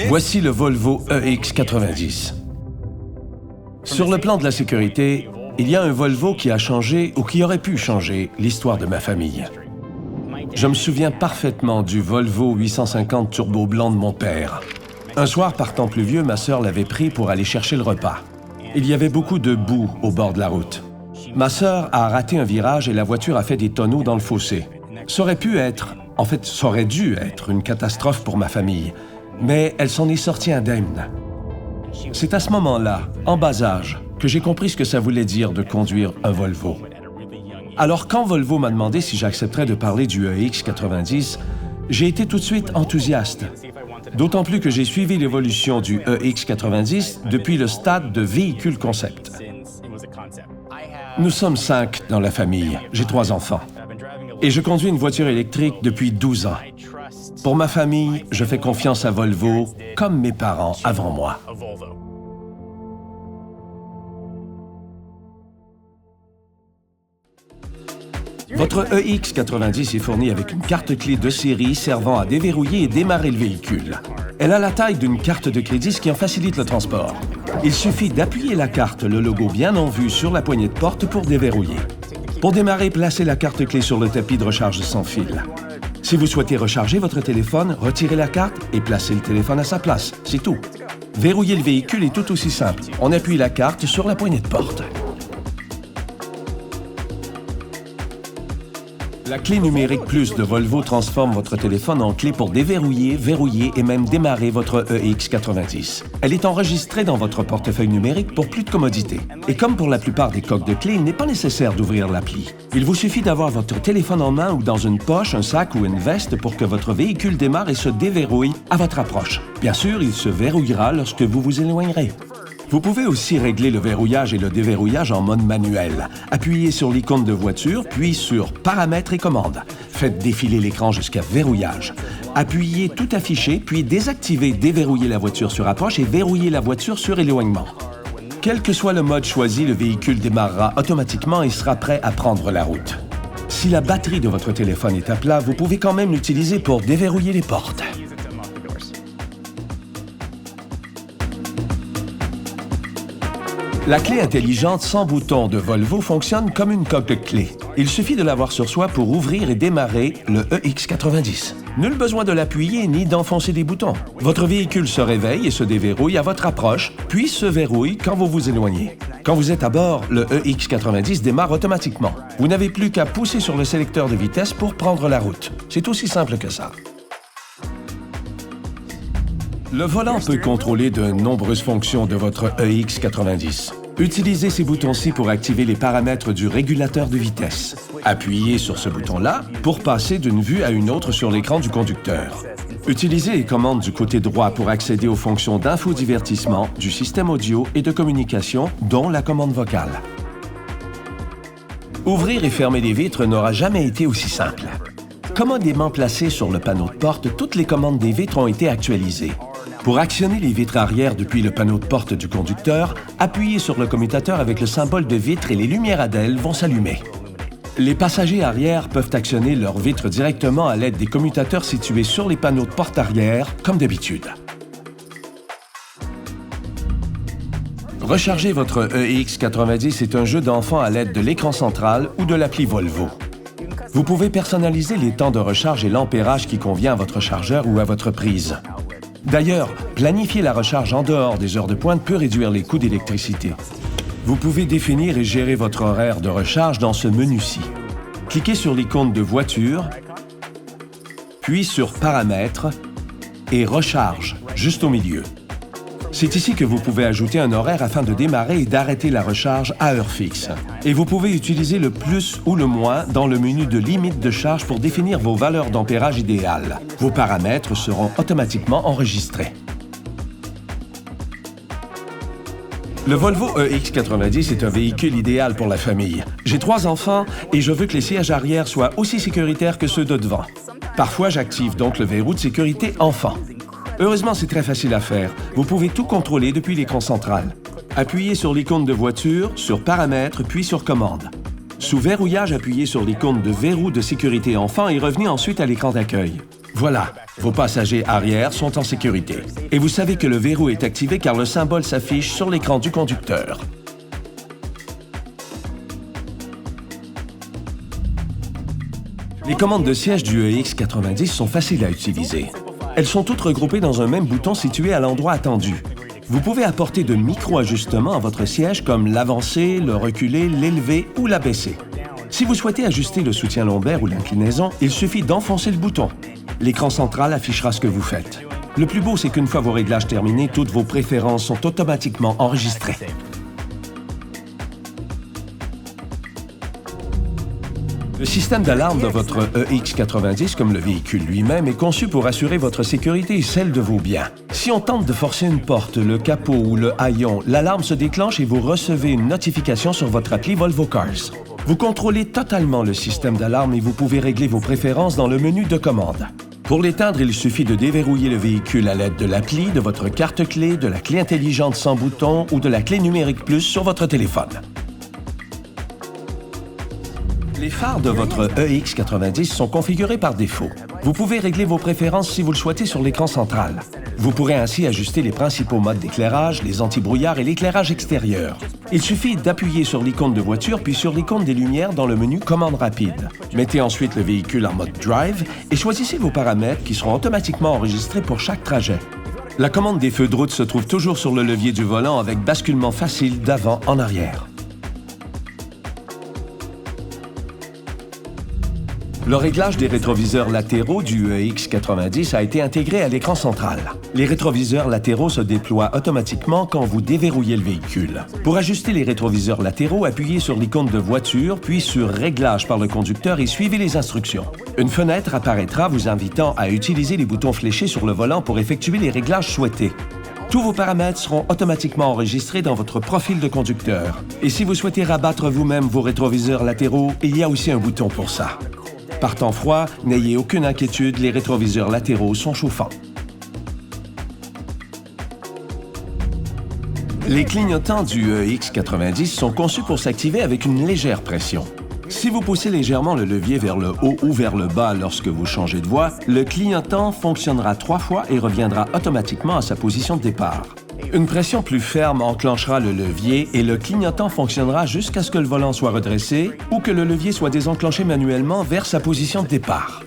Voici le Volvo EX90. Sur le plan de la sécurité, il y a un Volvo qui a changé ou qui aurait pu changer l'histoire de ma famille. Je me souviens parfaitement du Volvo 850 turbo blanc de mon père. Un soir, par temps pluvieux, ma sœur l'avait pris pour aller chercher le repas. Il y avait beaucoup de boue au bord de la route. Ma sœur a raté un virage et la voiture a fait des tonneaux dans le fossé. Ça aurait pu être, en fait, ça aurait dû être une catastrophe pour ma famille, mais elle s'en est sortie indemne. C'est à ce moment-là, en bas âge, que j'ai compris ce que ça voulait dire de conduire un Volvo. Alors, quand Volvo m'a demandé si j'accepterais de parler du EX90, j'ai été tout de suite enthousiaste. D'autant plus que j'ai suivi l'évolution du EX90 depuis le stade de véhicule concept. Nous sommes 5 dans la famille. J'ai 3 enfants. Et je conduis une voiture électrique depuis 12 ans. Pour ma famille, je fais confiance à Volvo, comme mes parents avant moi. Votre EX90 est fourni avec une carte clé de série servant à déverrouiller et démarrer le véhicule. Elle a la taille d'une carte de crédit, ce qui en facilite le transport. Il suffit d'appuyer la carte, le logo bien en vue, sur la poignée de porte pour déverrouiller. Pour démarrer, placez la carte clé sur le tapis de recharge sans fil. Si vous souhaitez recharger votre téléphone, retirez la carte et placez le téléphone à sa place. C'est tout. Verrouiller le véhicule est tout aussi simple. On appuie la carte sur la poignée de porte. La clé numérique Plus de Volvo transforme votre téléphone en clé pour déverrouiller, verrouiller et même démarrer votre EX90. Elle est enregistrée dans votre portefeuille numérique pour plus de commodité. Et comme pour la plupart des coques de clés, il n'est pas nécessaire d'ouvrir l'appli. Il vous suffit d'avoir votre téléphone en main ou dans une poche, un sac ou une veste pour que votre véhicule démarre et se déverrouille à votre approche. Bien sûr, il se verrouillera lorsque vous vous éloignerez. Vous pouvez aussi régler le verrouillage et le déverrouillage en mode manuel. Appuyez sur l'icône de voiture, puis sur Paramètres et commandes. Faites défiler l'écran jusqu'à verrouillage. Appuyez Tout afficher, puis désactivez Déverrouiller la voiture sur approche et verrouiller la voiture sur éloignement. Quel que soit le mode choisi, le véhicule démarrera automatiquement et sera prêt à prendre la route. Si la batterie de votre téléphone est à plat, vous pouvez quand même l'utiliser pour déverrouiller les portes. La clé intelligente sans bouton de Volvo fonctionne comme une coque de clé. Il suffit de l'avoir sur soi pour ouvrir et démarrer le EX90. Nul besoin de l'appuyer ni d'enfoncer des boutons. Votre véhicule se réveille et se déverrouille à votre approche, puis se verrouille quand vous vous éloignez. Quand vous êtes à bord, le EX90 démarre automatiquement. Vous n'avez plus qu'à pousser sur le sélecteur de vitesse pour prendre la route. C'est aussi simple que ça. Le volant peut contrôler de nombreuses fonctions de votre EX90. Utilisez ces boutons-ci pour activer les paramètres du régulateur de vitesse. Appuyez sur ce bouton-là pour passer d'une vue à une autre sur l'écran du conducteur. Utilisez les commandes du côté droit pour accéder aux fonctions d'infodivertissement, du système audio et de communication, dont la commande vocale. Ouvrir et fermer les vitres n'aura jamais été aussi simple. Commodément placées sur le panneau de porte, toutes les commandes des vitres ont été actualisées. Pour actionner les vitres arrière depuis le panneau de porte du conducteur, appuyez sur le commutateur avec le symbole de vitre et les lumières ADEL vont s'allumer. Les passagers arrière peuvent actionner leurs vitres directement à l'aide des commutateurs situés sur les panneaux de porte arrière, comme d'habitude. Recharger votre EX90 est un jeu d'enfant à l'aide de l'écran central ou de l'appli Volvo. Vous pouvez personnaliser les temps de recharge et l'ampérage qui convient à votre chargeur ou à votre prise. D'ailleurs, planifier la recharge en dehors des heures de pointe peut réduire les coûts d'électricité. Vous pouvez définir et gérer votre horaire de recharge dans ce menu-ci. Cliquez sur l'icône de voiture, puis sur Paramètres et Recharge, juste au milieu. C'est ici que vous pouvez ajouter un horaire afin de démarrer et d'arrêter la recharge à heure fixe. Et vous pouvez utiliser le plus ou le moins dans le menu de limite de charge pour définir vos valeurs d'ampérage idéales. Vos paramètres seront automatiquement enregistrés. Le Volvo EX90 est un véhicule idéal pour la famille. J'ai 3 enfants et je veux que les sièges arrière soient aussi sécuritaires que ceux de devant. Parfois, j'active donc le verrou de sécurité enfant. Heureusement, c'est très facile à faire. Vous pouvez tout contrôler depuis l'écran central. Appuyez sur l'icône de voiture, sur Paramètres, puis sur Commande. Sous Verrouillage, appuyez sur l'icône de verrou de sécurité enfant et revenez ensuite à l'écran d'accueil. Voilà, vos passagers arrière sont en sécurité. Et vous savez que le verrou est activé car le symbole s'affiche sur l'écran du conducteur. Les commandes de siège du EX90 sont faciles à utiliser. Elles sont toutes regroupées dans un même bouton situé à l'endroit attendu. Vous pouvez apporter de micro-ajustements à votre siège comme l'avancer, le reculer, l'élever ou l'abaisser. Si vous souhaitez ajuster le soutien lombaire ou l'inclinaison, il suffit d'enfoncer le bouton. L'écran central affichera ce que vous faites. Le plus beau, c'est qu'une fois vos réglages terminés, toutes vos préférences sont automatiquement enregistrées. Le système d'alarme de votre EX90, comme le véhicule lui-même, est conçu pour assurer votre sécurité et celle de vos biens. Si on tente de forcer une porte, le capot ou le haillon, l'alarme se déclenche et vous recevez une notification sur votre appli Volvo Cars. Vous contrôlez totalement le système d'alarme et vous pouvez régler vos préférences dans le menu de commande. Pour l'éteindre, il suffit de déverrouiller le véhicule à l'aide de l'appli, de votre carte-clé, de la clé intelligente sans bouton ou de la clé numérique plus sur votre téléphone. Les phares de votre EX90 sont configurés par défaut. Vous pouvez régler vos préférences si vous le souhaitez sur l'écran central. Vous pourrez ainsi ajuster les principaux modes d'éclairage, les anti-brouillard et l'éclairage extérieur. Il suffit d'appuyer sur l'icône de voiture puis sur l'icône des lumières dans le menu Commande rapide. Mettez ensuite le véhicule en mode Drive et choisissez vos paramètres qui seront automatiquement enregistrés pour chaque trajet. La commande des feux de route se trouve toujours sur le levier du volant avec basculement facile d'avant en arrière. Le réglage des rétroviseurs latéraux du EX90 a été intégré à l'écran central. Les rétroviseurs latéraux se déploient automatiquement quand vous déverrouillez le véhicule. Pour ajuster les rétroviseurs latéraux, appuyez sur l'icône de voiture, puis sur Réglage par le conducteur et suivez les instructions. Une fenêtre apparaîtra vous invitant à utiliser les boutons fléchés sur le volant pour effectuer les réglages souhaités. Tous vos paramètres seront automatiquement enregistrés dans votre profil de conducteur. Et si vous souhaitez rabattre vous-même vos rétroviseurs latéraux, il y a aussi un bouton pour ça. Par temps froid, n'ayez aucune inquiétude, les rétroviseurs latéraux sont chauffants. Les clignotants du EX90 sont conçus pour s'activer avec une légère pression. Si vous poussez légèrement le levier vers le haut ou vers le bas lorsque vous changez de voie, le clignotant fonctionnera 3 fois et reviendra automatiquement à sa position de départ. Une pression plus ferme enclenchera le levier et le clignotant fonctionnera jusqu'à ce que le volant soit redressé ou que le levier soit désenclenché manuellement vers sa position de départ.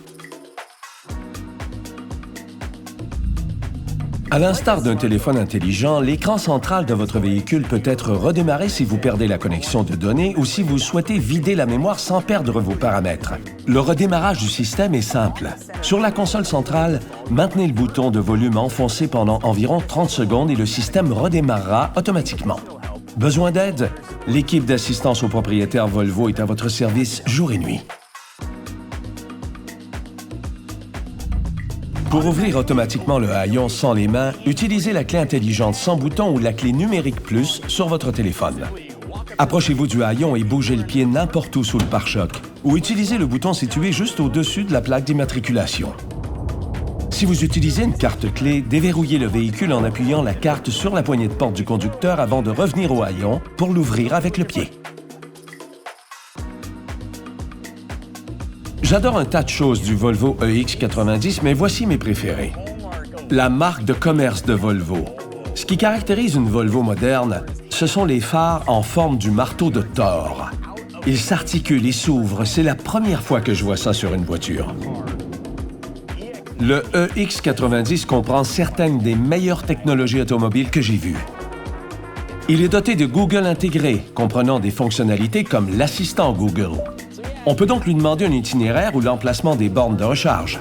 À l'instar d'un téléphone intelligent, l'écran central de votre véhicule peut être redémarré si vous perdez la connexion de données ou si vous souhaitez vider la mémoire sans perdre vos paramètres. Le redémarrage du système est simple. Sur la console centrale, maintenez le bouton de volume enfoncé pendant environ 30 secondes et le système redémarrera automatiquement. Besoin d'aide? L'équipe d'assistance aux propriétaires Volvo est à votre service jour et nuit. Pour ouvrir automatiquement le haillon sans les mains, utilisez la clé intelligente sans bouton ou la clé numérique plus sur votre téléphone. Approchez-vous du haillon et bougez le pied n'importe où sous le pare-choc, ou utilisez le bouton situé juste au-dessus de la plaque d'immatriculation. Si vous utilisez une carte clé, déverrouillez le véhicule en appuyant la carte sur la poignée de porte du conducteur avant de revenir au haillon pour l'ouvrir avec le pied. J'adore un tas de choses du Volvo EX90, mais voici mes préférés. La marque de commerce de Volvo. Ce qui caractérise une Volvo moderne, ce sont les phares en forme du marteau de Thor. Ils s'articulent et s'ouvrent, c'est la première fois que je vois ça sur une voiture. Le EX90 comprend certaines des meilleures technologies automobiles que j'ai vues. Il est doté de Google intégré, comprenant des fonctionnalités comme l'assistant Google. On peut donc lui demander un itinéraire ou l'emplacement des bornes de recharge.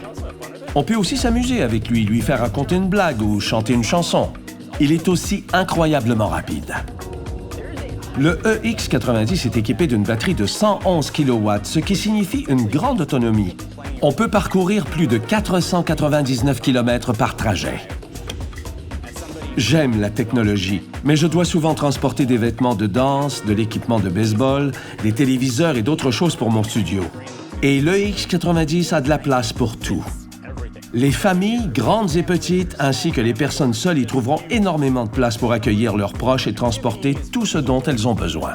On peut aussi s'amuser avec lui faire raconter une blague ou chanter une chanson. Il est aussi incroyablement rapide. Le EX90 est équipé d'une batterie de 111 kW, ce qui signifie une grande autonomie. On peut parcourir plus de 499 km par trajet. J'aime la technologie, mais je dois souvent transporter des vêtements de danse, de l'équipement de baseball, des téléviseurs et d'autres choses pour mon studio. Et le EX90 a de la place pour tout. Les familles, grandes et petites, ainsi que les personnes seules y trouveront énormément de place pour accueillir leurs proches et transporter tout ce dont elles ont besoin.